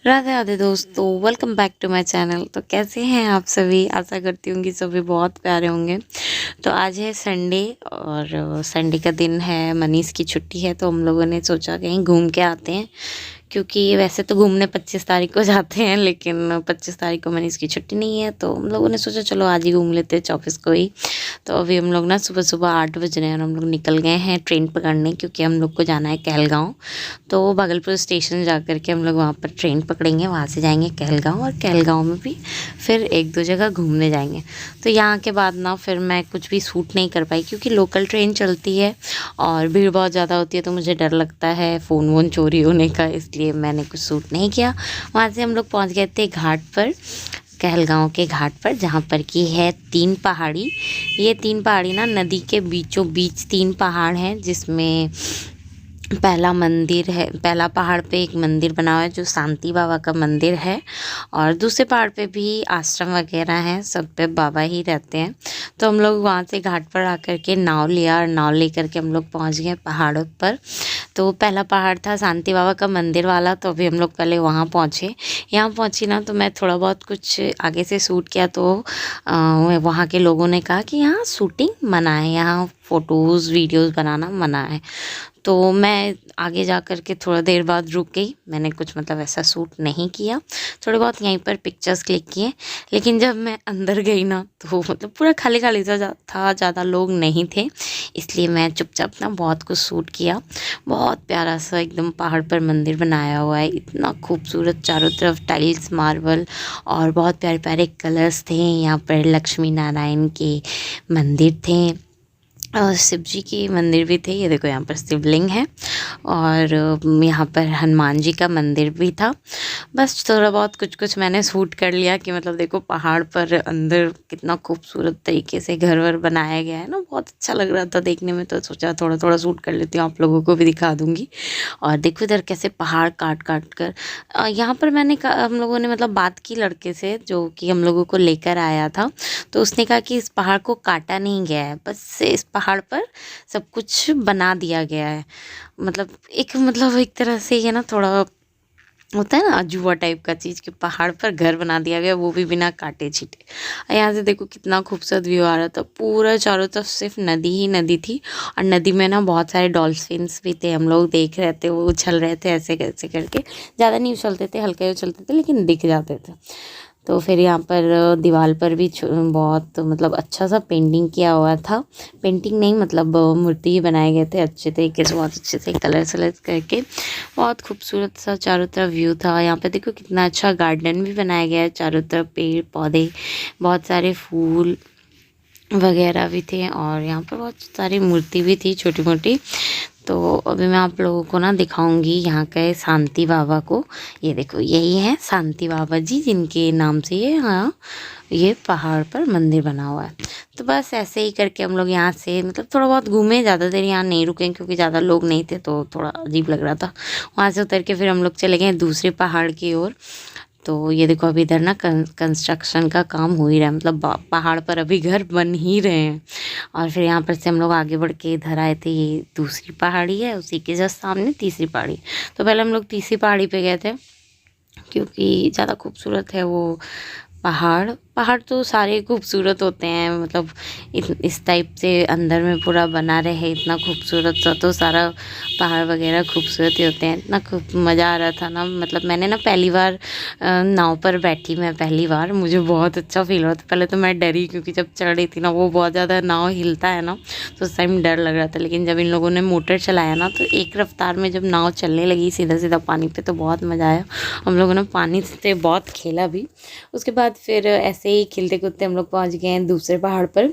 राधे राधे दोस्तों, welcome back to my channel. तो कैसे हैं आप सभी? आशा करती हूँ कि सभी बहुत प्यारे होंगे। तो आज है संडे और संडे का दिन है, मनीष की छुट्टी है, तो हम लोगों ने सोचा कहीं घूम के आते हैं। क्योंकि वैसे तो घूमने 25 तारीख को जाते हैं, लेकिन 25 तारीख को मनीष की छुट्टी नहीं है, तो हम लोगों ने सोचा चलो आज ही घूम लेते हैं 24 को ही। तो अभी हम लोग ना सुबह सुबह 8 बज रहे हैं और हम लोग निकल गए हैं ट्रेन पकड़ने, क्योंकि हम लोग को जाना है कहलगाँव। तो भागलपुर स्टेशन जा कर के हम लोग वहाँ पर ट्रेन पकड़ेंगे, वहाँ से जाएंगे कहलगाँव और कहलगाँव में भी फिर एक दो जगह घूमने जाएंगे। तो यहाँ के बाद ना फिर मैं कुछ भी शूट नहीं कर पाई, क्योंकि लोकल ट्रेन चलती है और भीड़ बहुत ज़्यादा होती है, तो मुझे डर लगता है फ़ोन वोन चोरी होने का, इसलिए मैंने कुछ शूट नहीं किया। वहाँ से हम लोग पहुँच गए थे घाट पर, कहलगाँव के घाट पर, जहाँ पर की है 3 पहाड़ी। ये 3 पहाड़ी ना नदी के बीचों बीच 3 पहाड़ हैं, जिसमें पहला मंदिर है, पहला पहाड़ पे एक मंदिर बना हुआ है जो शांति बाबा का मंदिर है, और दूसरे पहाड़ पे भी आश्रम वगैरह हैं, सब पे बाबा ही रहते हैं। तो हम लोग वहाँ से घाट पर आकर के नाव लिया और नाव लेकर के हम लोग पहुँच गए पहाड़ों पर। तो पहला पहाड़ था शांति बाबा का मंदिर वाला, तो अभी हम लोग पहले वहाँ पहुँचे। यहाँ पहुँची ना तो मैं थोड़ा बहुत कुछ आगे से शूट किया, तो वहाँ के लोगों ने कहा कि यहाँ शूटिंग मना है, यहाँ फ़ोटोज़ वीडियोज़ बनाना मना है। तो मैं आगे जा कर के थोड़ा देर बाद रुक गई, मैंने कुछ मतलब ऐसा शूट नहीं किया, थोड़े बहुत यहीं पर पिक्चर्स क्लिक किए। लेकिन जब मैं अंदर गई ना तो मतलब पूरा खाली खाली सा था, ज़्यादा लोग नहीं थे, इसलिए मैं चुपचाप ना बहुत कुछ शूट किया। बहुत प्यारा सा एकदम पहाड़ पर मंदिर बनाया हुआ है, इतना खूबसूरत, चारों तरफ टाइल्स मार्बल और बहुत प्यारे प्यारे कलर्स थे। यहाँ पर लक्ष्मी नारायण के मंदिर थे और शिव जी की मंदिर भी थे। ये देखो यहाँ पर शिवलिंग है, और यहाँ पर हनुमान जी का मंदिर भी था। बस थोड़ा बहुत कुछ कुछ मैंने शूट कर लिया कि मतलब देखो पहाड़ पर अंदर कितना खूबसूरत तरीके से घर वर बनाया गया है ना, बहुत अच्छा लग रहा था देखने में। तो सोचा थोड़ा थोड़ा शूट कर लेती हूँ, आप लोगों को भी दिखा दूँगी। और देखो इधर कैसे पहाड़ काट काट कर यहाँ पर हम लोगों ने मतलब बात की लड़के से जो कि हम लोगों को लेकर आया था, तो उसने कहा कि इस पहाड़ को काटा नहीं गया है, बस इस पहाड़ पर सब कुछ बना दिया गया है। मतलब एक तरह से ये ना थोड़ा होता है ना अजूबा टाइप का चीज़, कि पहाड़ पर घर बना दिया गया, वो भी बिना काटे छीटे। यहाँ से देखो कितना खूबसूरत व्यू आ रहा था, पूरा चारों तरफ सिर्फ नदी ही नदी थी, और नदी में ना बहुत सारे डॉल्फिन्स भी थे। हम लोग देख रहे थे, वो उछल रहे थे ऐसे कैसे करके, ज़्यादा नहीं उछलते थे, हल्के उछलते थे, लेकिन दिख जाते थे। तो फिर यहाँ पर दीवार पर भी बहुत मतलब अच्छा सा पेंटिंग किया हुआ था, पेंटिंग नहीं मतलब मूर्ति ही बनाए गए थे अच्छे तरीके से, बहुत अच्छे से कलर सलर करके, बहुत खूबसूरत सा चारों तरफ व्यू था। यहाँ पे देखो कितना अच्छा गार्डन भी बनाया गया है, चारों तरफ पेड़ पौधे, बहुत सारे फूल वगैरह भी थे, और यहाँ पर बहुत सारी मूर्ति भी थी छोटी मोटी। तो अभी मैं आप लोगों को ना दिखाऊंगी यहाँ के शांति बाबा को। ये देखो यही है शांति बाबा जी, जिनके नाम से ये पहाड़ पर मंदिर बना हुआ है। तो बस ऐसे ही करके हम लोग यहाँ से मतलब थोड़ा बहुत घूमे, ज़्यादा देर यहाँ नहीं रुके क्योंकि ज़्यादा लोग नहीं थे, तो थोड़ा अजीब लग रहा था। वहाँ से उतर के फिर हम लोग चले गए दूसरे पहाड़ की ओर। तो ये देखो अभी इधर ना कंस्ट्रक्शन का काम हो ही रहा है, मतलब पहाड़ पर अभी घर बन ही रहे हैं। और फिर यहाँ पर से हम लोग आगे बढ़ के इधर आए थे, ये दूसरी पहाड़ी है, उसी के जस्ट सामने तीसरी पहाड़ी। तो पहले हम लोग तीसरी पहाड़ी पे गए थे, क्योंकि ज़्यादा खूबसूरत है वो पहाड़। पहाड़ तो सारे खूबसूरत होते हैं, मतलब इस टाइप से अंदर में पूरा बना रहे इतना खूबसूरत सा, तो सारा पहाड़ वगैरह खूबसूरत ही होते हैं। इतना खूब मज़ा आ रहा था ना, मतलब मैंने ना पहली बार नाव पर बैठी, मैं पहली बार, मुझे बहुत अच्छा फील हुआ था। पहले तो मैं डरी, क्योंकि जब चढ़ रही थी ना वो बहुत ज़्यादा नाव हिलता है ना, तो उस टाइम डर लग रहा था। लेकिन जब इन लोगों ने मोटर चलाया ना, तो एक रफ्तार में जब नाव चलने लगी सीधा सीधा पानी पे, तो बहुत मज़ा आया। हम लोगों ने पानी से बहुत खेला भी। उसके बाद फिर ऐसे ही खेलते कूदते हम लोग पहुंच गए हैं दूसरे पहाड़ पर।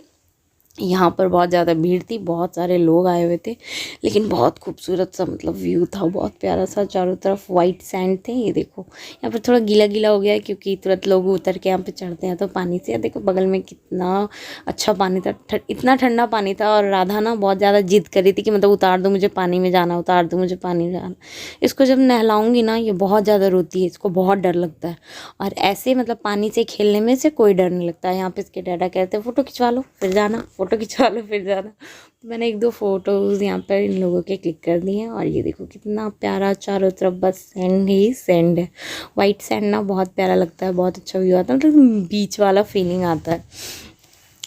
यहाँ पर बहुत ज़्यादा भीड़ थी, बहुत सारे लोग आए हुए थे, लेकिन बहुत खूबसूरत सा मतलब व्यू था, बहुत प्यारा सा, चारों तरफ वाइट सैंड थे। ये देखो यहाँ पर थोड़ा गीला गीला हो गया है, क्योंकि तुरंत लोग उतर के यहाँ पे चढ़ते हैं तो पानी से। देखो बगल में कितना अच्छा पानी था, इतना ठंडा पानी था। और राधा ना बहुत ज़्यादा जिद कर रही थी कि मतलब उतार दो मुझे पानी में जाना, उतार दो मुझे पानी में जाना। इसको जब नहलाऊँगी ना ये बहुत ज़्यादा रोती है, इसको बहुत डर लगता है। और ऐसे मतलब पानी से खेलने में से कोई डर नहीं लगता है। यहाँ पे इसके डैडा कहते हैं फ़ोटो खिंचवा लो फिर जाना, फ़ोटो खिंचवा लो फिर ज़्यादा। तो मैंने 1-2 फ़ोटोज़ यहाँ पर इन लोगों के क्लिक कर दिए हैं। और ये देखो कितना प्यारा, चारों तरफ बस सैंड ही सैंड है। वाइट सैंड ना बहुत प्यारा लगता है, बहुत अच्छा व्यू आता है, मतलब बीच वाला फीलिंग आता है।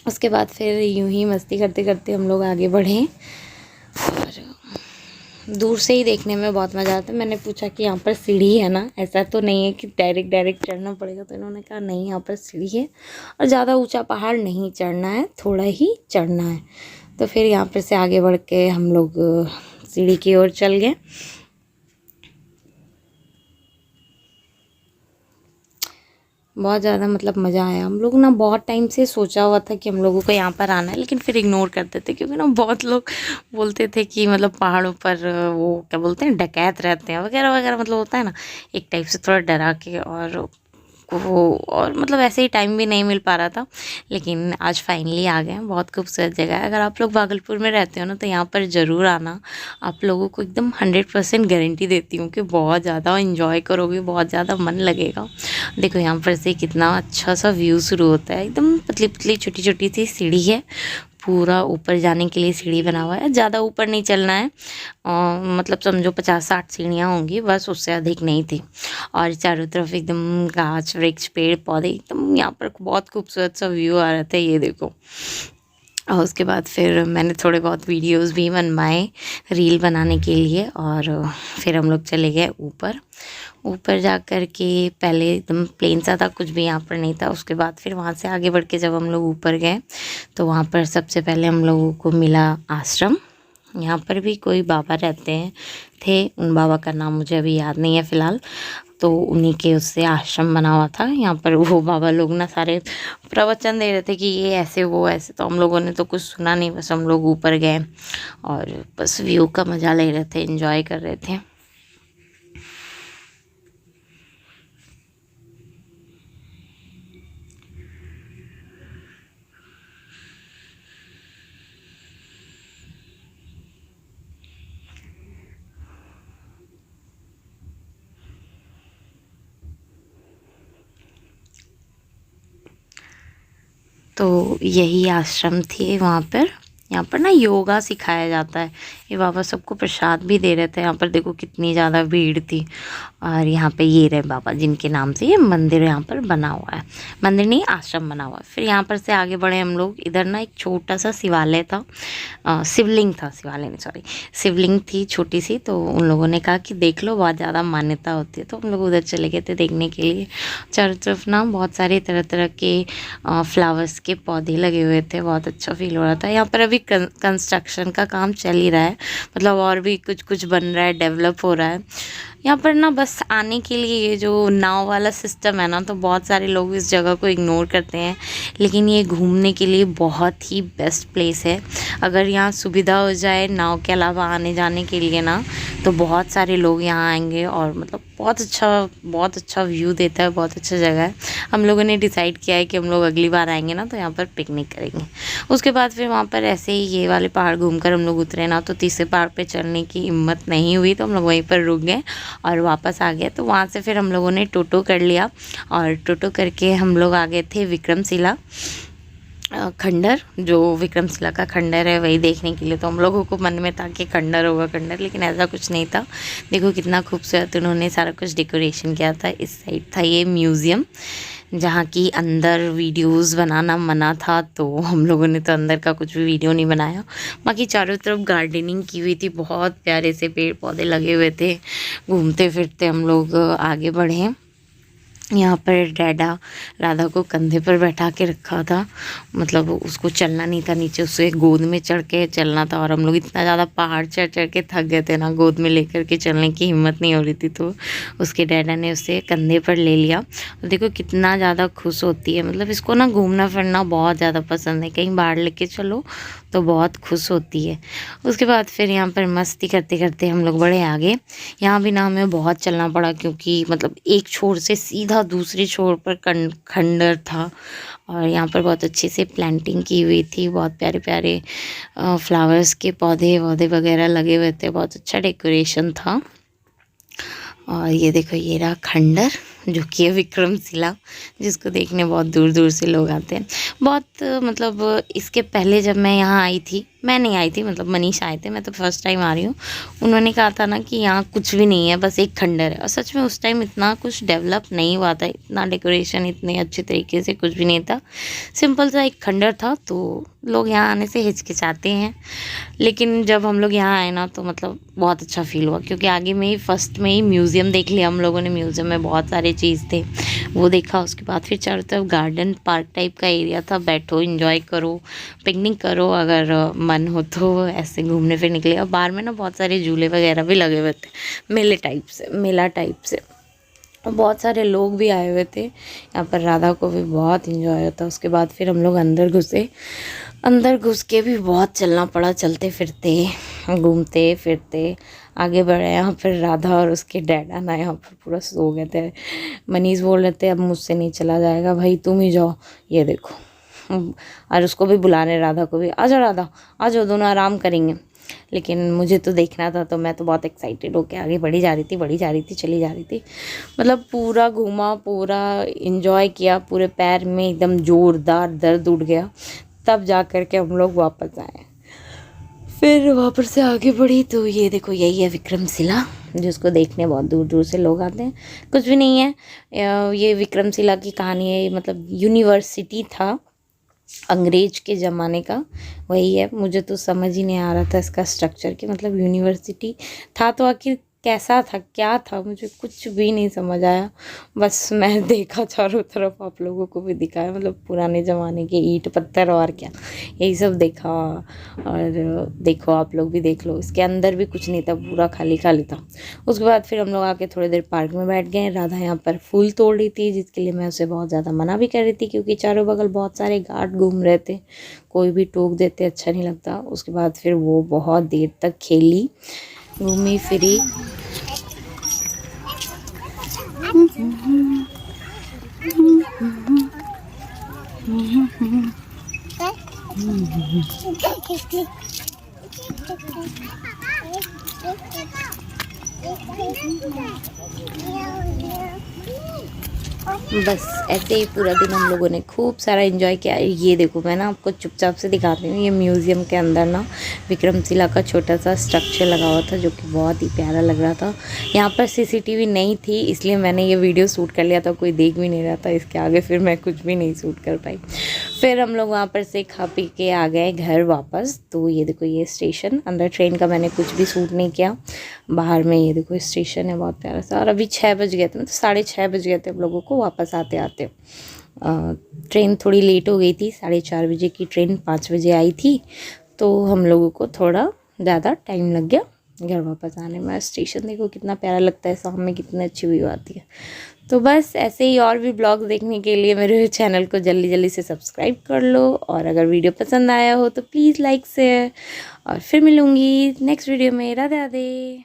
उसके बाद फिर यूं ही मस्ती करते करते हम लोग आगे बढ़े और दूर से ही देखने में बहुत मज़ा आता है। मैंने पूछा कि यहाँ पर सीढ़ी है ना, ऐसा तो नहीं है कि डायरेक्ट चढ़ना पड़ेगा, तो इन्होंने कहा नहीं, यहाँ पर सीढ़ी है और ज़्यादा ऊंचा पहाड़ नहीं चढ़ना है, थोड़ा ही चढ़ना है। तो फिर यहाँ पर से आगे बढ़ के हम लोग सीढ़ी की ओर चल गए। बहुत ज़्यादा मतलब मज़ा आया। हम लोग ना बहुत टाइम से सोचा हुआ था कि हम लोगों को यहाँ पर आना है, लेकिन फिर इग्नोर करते थे क्योंकि ना बहुत लोग बोलते थे कि मतलब पहाड़ों पर वो क्या बोलते हैं, डकैत रहते हैं वगैरह वगैरह, मतलब होता है ना एक टाइप से थोड़ा डरा के। और मतलब ऐसे ही टाइम भी नहीं मिल पा रहा था, लेकिन आज फाइनली आ गए हैं। बहुत खूबसूरत जगह है। अगर आप लोग भागलपुर में रहते हो ना तो यहाँ पर ज़रूर आना। आप लोगों को एकदम 100% गारंटी देती हूँ कि बहुत ज़्यादा इन्जॉय करोगे, बहुत ज़्यादा मन लगेगा। देखो यहाँ पर से कितना अच्छा सा व्यू शुरू होता है। एकदम पतली पतली छोटी छोटी सी सीढ़ी है, पूरा ऊपर जाने के लिए सीढ़ी बना हुआ है। ज़्यादा ऊपर नहीं चलना है, मतलब समझो 50-60 सीढ़ियाँ होंगी बस, उससे अधिक नहीं थी। और चारों तरफ एकदम गाछ वृक्ष पेड़ पौधे, एकदम यहाँ पर बहुत खूबसूरत सा व्यू आ रहा था, ये देखो। और उसके बाद फिर मैंने थोड़े बहुत वीडियोस भी बनवाए रील बनाने के लिए। और फिर हम लोग चले गए ऊपर। ऊपर जा कर के पहले एकदम प्लेन सा था, कुछ भी यहाँ पर नहीं था। उसके बाद फिर वहाँ से आगे बढ़ के जब हम लोग ऊपर गए तो वहाँ पर सबसे पहले हम लोगों को मिला आश्रम। यहाँ पर भी कोई बाबा रहते हैं थे, उन बाबा का नाम मुझे अभी याद नहीं है फ़िलहाल। तो उन्हीं के उससे आश्रम बना हुआ था। यहाँ पर वो बाबा लोग ना सारे प्रवचन दे रहे थे कि ये ऐसे वो ऐसे, तो हम लोगों ने तो कुछ सुना नहीं, बस हम लोग ऊपर गए और बस व्यू का मज़ा ले रहे थे, एंजॉय कर रहे थे। तो यही आश्रम थे वहाँ पर। यहाँ पर ना योगा सिखाया जाता है। ये बाबा सबको प्रसाद भी दे रहे थे। यहाँ पर देखो कितनी ज़्यादा भीड़ थी। और यहाँ पे ये रहे बाबा जिनके नाम से ये मंदिर यहाँ पर बना हुआ है। मंदिर नहीं, आश्रम बना हुआ है। फिर यहाँ पर से आगे बढ़े हम लोग। इधर ना एक छोटा सा शिवालय था, शिवलिंग था, शिवालय नहीं सॉरी, शिवलिंग थी छोटी सी। तो उन लोगों ने कहा कि देख लो, बहुत ज़्यादा मान्यता होती है। तो हम लोग उधर चले गए थे देखने के लिए। चारों तरफ ना बहुत सारे तरह तरह के फ्लावर्स के पौधे लगे हुए थे। बहुत अच्छा फील हो रहा था। यहाँ पर अभी कंस्ट्रक्शन का काम चल ही रहा है, मतलब और भी कुछ कुछ बन रहा है, डेवलप हो रहा है। यहाँ पर ना बस आने के लिए ये जो नाव वाला सिस्टम है ना, तो बहुत सारे लोग इस जगह को इग्नोर करते हैं, लेकिन ये घूमने के लिए बहुत ही बेस्ट प्लेस है। अगर यहाँ सुविधा हो जाए नाव के अलावा आने जाने के लिए ना, तो बहुत सारे लोग यहाँ आएंगे। और मतलब बहुत अच्छा व्यू देता है, बहुत अच्छा जगह है। हम लोगों ने डिसाइड किया है कि हम लोग अगली बार आएंगे ना तो यहाँ पर पिकनिक करेंगे। उसके बाद फिर वहाँ पर ऐसे ही ये वाले पहाड़ घूमकर हम लोग उतरे ना, तो तीसरे पहाड़ पे चढ़ने की हिम्मत नहीं हुई, तो हम लोग वहीं पर रुक गए और वापस आ गए। तो वहाँ से फिर हम लोगों ने टोटो कर लिया और टोटो करके हम लोग आ गए थे विक्रमशिला खंडर, जो विक्रमशिला का खंडर है वही देखने के लिए। तो हम लोगों को मन में था कि खंडर होगा खंडर, लेकिन ऐसा कुछ नहीं था। देखो कितना खूबसूरत उन्होंने सारा कुछ डेकोरेशन किया था। इस साइड था ये म्यूज़ियम, जहाँ की अंदर वीडियोस बनाना मना था, तो हम लोगों ने तो अंदर का कुछ भी वीडियो नहीं बनाया। बाकी चारों तरफ गार्डनिंग की हुई थी, बहुत प्यारे से पेड़ पौधे लगे हुए थे। घूमते फिरते हम लोग आगे बढ़े। यहाँ पर राधा को कंधे पर बैठा के रखा था, मतलब उसको चलना नहीं था, नीचे उसे गोद में चढ़ के चलना था। और हम लोग इतना ज़्यादा पहाड़ चढ़ चढ़ के थक गए थे ना, गोद में लेकर के चलने की हिम्मत नहीं हो रही थी, तो उसके डैडा ने उसे कंधे पर ले लिया। तो देखो कितना ज़्यादा खुश होती है, मतलब इसको ना घूमना फिरना बहुत ज़्यादा पसंद है। कहीं बाहर लेके चलो तो बहुत खुश होती है। उसके बाद फिर यहाँ पर मस्ती करते करते हम लोग बढ़े आगे। यहाँ भी ना हमें बहुत चलना पड़ा, क्योंकि मतलब एक छोर से सीधा दूसरे छोर पर खंडर था। और यहाँ पर बहुत अच्छे से प्लांटिंग की हुई थी, बहुत प्यारे प्यारे फ्लावर्स के पौधे वगैरह लगे हुए थे, बहुत अच्छा डेकोरेशन था। और ये देखो ये रहा खंडर, जो कि है विक्रमशिला, जिसको देखने बहुत दूर दूर से लोग आते हैं। बहुत मतलब इसके पहले जब मैं यहाँ आई थी, मैं नहीं आई थी, मतलब मनीष आए थे, मैं तो फर्स्ट टाइम आ रही हूँ। उन्होंने कहा था ना कि यहाँ कुछ भी नहीं है, बस एक खंडर है। और सच में उस टाइम इतना कुछ डेवलप नहीं हुआ था, इतना डेकोरेशन इतने अच्छे तरीके से कुछ भी नहीं था, सिंपल सा एक खंडर था। तो लोग यहाँ आने से हिचकिचाते हैं, लेकिन जब हम लोग यहाँ आए ना तो मतलब बहुत अच्छा फील हुआ, क्योंकि आगे में ही फर्स्ट में ही म्यूज़ियम देख लिया हम लोगों ने। म्यूज़ियम में बहुत सारे चीज़ थे, वो देखा। उसके बाद फिर चारों तरफ गार्डन पार्क टाइप का एरिया था, बैठो एंजॉय करो, पिकनिक करो, अगर मन हो तो ऐसे घूमने फिर निकले। और बाहर में ना बहुत सारे झूले वगैरह भी लगे हुए थे, मेला टाइप से। और बहुत सारे लोग भी आए हुए थे यहाँ पर, राधा को भी बहुत इन्जॉय होता। उसके बाद फिर हम लोग अंदर घुसे। अंदर घुस के भी बहुत चलना पड़ा, चलते फिरते घूमते फिरते आगे बढ़े। यहाँ पर राधा और उसके डैडा ना यहाँ पर पूरा सो गए थे। मनीष बोल रहे थे अब मुझसे नहीं चला जाएगा भाई, तुम ही जाओ, ये देखो। और उसको भी बुला रहे, राधा को भी, आ जाओ राधा, आ जाओ, दोनों आराम करेंगे। लेकिन मुझे तो देखना था, तो मैं तो बहुत एक्साइटेड होकर आगे बढ़ी जा रही थी, चली जा रही थी। मतलब पूरा घूमा, पूरा इंजॉय किया, पूरे पैर में एकदम ज़ोरदार दर्द उठ गया, तब जा कर के हम लोग वापस आए। फिर वापस से आगे बढ़ी तो ये देखो, यही है विक्रमशिला, जिसको देखने बहुत दूर दूर से लोग आते हैं। कुछ भी नहीं है, ये विक्रमशिला की कहानी है। मतलब यूनिवर्सिटी था अंग्रेज के ज़माने का, वही है। मुझे तो समझ ही नहीं आ रहा था इसका स्ट्रक्चर, कि मतलब यूनिवर्सिटी था तो आखिर कैसा था, क्या था, मुझे कुछ भी नहीं समझ आया। बस मैं देखा चारों तरफ, आप लोगों को भी दिखाया, मतलब पुराने ज़माने के ईंट पत्थर और क्या, यही सब देखा। और देखो, आप लोग भी देख लो, इसके अंदर भी कुछ नहीं था, पूरा खाली खाली था। उसके बाद फिर हम लोग आके थोड़ी देर पार्क में बैठ गए। राधा यहाँ पर फूल तोड़ रही थी, जिसके लिए मैं उसे बहुत ज़्यादा मना भी कर रही थी, क्योंकि चारों बगल बहुत सारे गार्ड घूम रहे थे, कोई भी टोक देते अच्छा नहीं लगता। उसके बाद फिर वो बहुत देर तक खेली, घूमी फिरी। बस ऐसे ही पूरा दिन हम लोगों ने खूब सारा एंजॉय किया। ये देखो, मैं ना आपको चुपचाप से दिखाती हूँ। ये म्यूज़ियम के अंदर ना विक्रमशिला का छोटा सा स्ट्रक्चर लगा हुआ था, जो कि बहुत ही प्यारा लग रहा था। यहाँ पर सीसीटीवी नहीं थी, इसलिए मैंने ये वीडियो शूट कर लिया था, कोई देख भी नहीं रहा था। इसके आगे फिर मैं कुछ भी नहीं शूट कर पाई। फिर हम लोग वहाँ पर से खा पी के आ गए घर वापस। तो ये देखो, ये स्टेशन, अंदर ट्रेन का मैंने कुछ भी शूट नहीं किया। बाहर में ये देखो स्टेशन है, बहुत प्यारा सा। और अभी 6 बज गए थे, मतलब 6:30 बज गए थे हम लोगों को वापस आते आते। ट्रेन थोड़ी लेट हो गई थी, 4:30 बजे की ट्रेन 5 बजे आई थी, तो हम लोगों को थोड़ा ज़्यादा टाइम लग गया घर वापस आने में। स्टेशन देखो कितना प्यारा लगता है, शाम में कितनी अच्छी व्यू आती है। तो बस ऐसे ही और भी ब्लॉग्स देखने के लिए मेरे चैनल को जल्दी जल्दी से सब्सक्राइब कर लो। और अगर वीडियो पसंद आया हो तो प्लीज़ लाइक शेयर। और फिर मिलूँगी नेक्स्ट वीडियो में। राधे राधे।